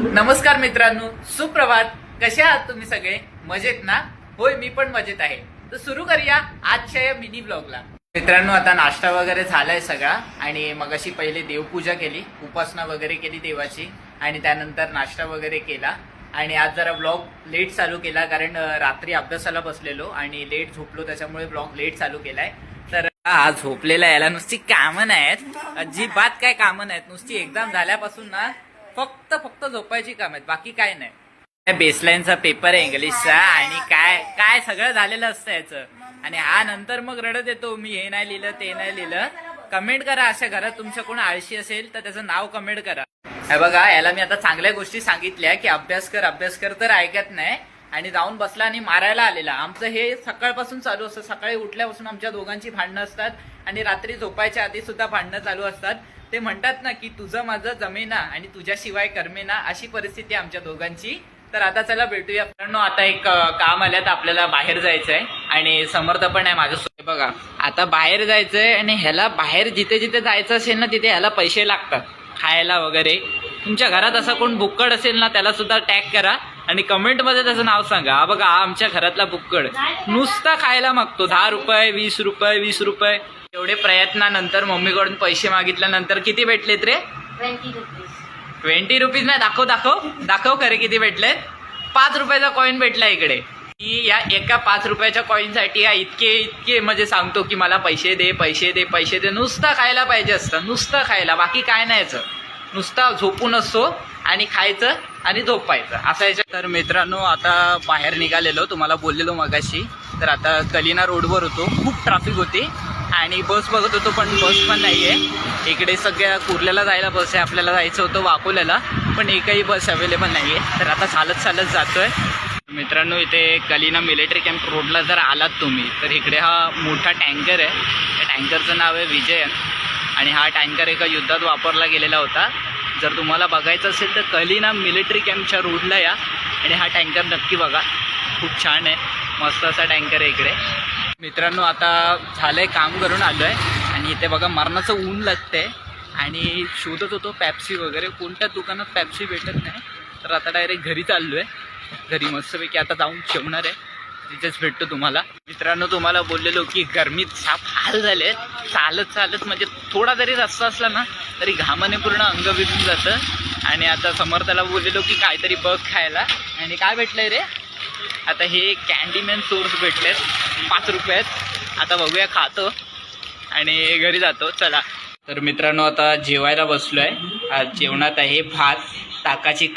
नमस्कार मित्रांनो, सुप्रभात. कसे आहात तुम्ही सगळे? मजेत ना? होय, मी पण मजेत आहे. तर सुरू करूया आजच्या या मिनी ब्लॉगला. मित्रांनो, आता नाश्ता वगैरे झालाय सगळा आणि मगाशी पहिले देवपूजा केली, उपासना वगैरे केली देवाची आणि त्यानंतर नाश्ता वगैरे केला. आणि आज जरा ब्लॉग लेट चालू केला कारण रात्री अभ्यासाला बसलेलो आणि लेट झोपलो, त्याच्यामुळे ब्लॉग लेट चालू केलाय. तर आज झोपलेला याला नुसती कामं नाहीत, अजिबात काय कामं नाहीत. नुसती एक्झाम झाल्यापासून ना फक्त झोपायची काम आहेत, बाकी काय नाही. बेसलाईनचा पेपर आहे इंग्लिशचा आणि काय काय सगळं झालेलं असतं याचं. आणि हा नंतर मग रडत येतो, मी हे नाही लिहिलं ते नाही लिहिलं. कमेंट करा, अशा घरात तुमच्या कोण आळशी असेल तर त्याचं नाव कमेंट करा. हे बघा, याला मी आता चांगल्या गोष्टी सांगितल्या की अभ्यास कर तर ऐकत नाही आणि जाऊन बसला आणि मारायला आलेला. आमचं हे सकाळपासून चालू असतं. सकाळी उठल्यापासून आमच्या दोघांची भांडणं असतात आणि रात्री झोपायच्या आधी सुद्धा भांडणं चालू असतात. ते म्हणतात ना की तुझं माझं जमेना आणि तुझ्याशिवाय करमेना, अशी परिस्थिती आमच्या दोघांची. तर आता चला भेटूया. आता एक काम आलं तर आपल्याला बाहेर जायचंय आणि समर्थ पण आहे माझ्यासोबत. बघा, आता बाहेर जायचंय आणि ह्याला बाहेर जिथे जिथे जायचं असेल ना तिथे ह्याला पैसे लागतात खायला वगैरे. तुमच्या घरात असा कोण बुक्कड असेल ना त्याला सुद्धा टॅग करा आणि कमेंट मध्ये त्याचं नाव सांगा. हा बघा, हा आमच्या घरातला बुक्कड नुसता खायला मागतो. 10 रुपये 20 रुपये 20 रुपये. एवढे प्रयत्नानंतर मम्मीकडून पैसे मागितल्यानंतर किती भेटलेत रे? 20 रुपीज नाही. दाखव खरे किती भेटलेत. 5 रुपयाचा कॉईन भेटला इकडे. की या एका 5 रुपयाच्या कॉईनसाठी हा इतके म्हणजे सांगतो की मला पैसे दे. नुसतं खायला पाहिजे असतं, नुसतं खायला, बाकी काय नाही याचं. नुसता झोपून असतो आणि खायचं आणि झोपायचं असायचं. तर मित्रांनो, आता बाहेर निघालेलो, तुम्हाला बोललेलो मगाशी. तर आता कलिना रोडवर होतो, खूप ट्रॅफिक होती आणि बस बघत होतो पण बस पण नाहीये इकडे. सगळ्या कुर्ल्याला जायला बस आहे, आपल्याला जायचं होतं वाकोल्याला, पण एकही बस अवेलेबल नाहीये. तर आता चालत जातोय. मित्रांनो, इथे कलिना मिलिटरी कॅम्प रोडला जर आलात तुम्ही तर इकडे हा मोठा टँकर आहे. त्या टँकरचं नाव आहे विजयन आणि हा टँकर एका युद्धात वापरला गेलेला होता. जर तुम्हाला बघायचं असेल तर कलिना मिलिटरी कॅम्पच्या रोडला या आणि हा टँकर नक्की बघा. खूप छान आहे, मस्त असा टँकर आहे इकडे. मित्रांनो, आता झालंय, काम करून आलोय आणि इथे बघा मरणाचं ऊन लागतंय आणि शोधत होतो पॅप्सी वगैरे. कोणत्या दुकानात पॅप्सी भेटत नाही, तर आता डायरेक्ट घरी चाललोय. घरी मस्तपैकी आता जाऊन जेवणार आहे, तिथेच भेटतो तुम्हाला. मित्रांनो, तुम्हाला बोललेलो की गरमीत साप हाल झाले. चालत म्हणजे थोडा जरी रस्ता असला ना तरी घामाने पूर्ण अंग भिजून जातं. आणि आता समर्थाला बोललेलो की काहीतरी बघ खायला, आणि काय भेटलंय रे? आता हे कॅन्डीमॅन सोर्स भेटलेत 5 रुपयात. आता बघूया, खातो आणि घरी जातो. चला. तर मित्रांनो, आता जेवायला बसलोय. आज जेवणात आहे भात, ताकाची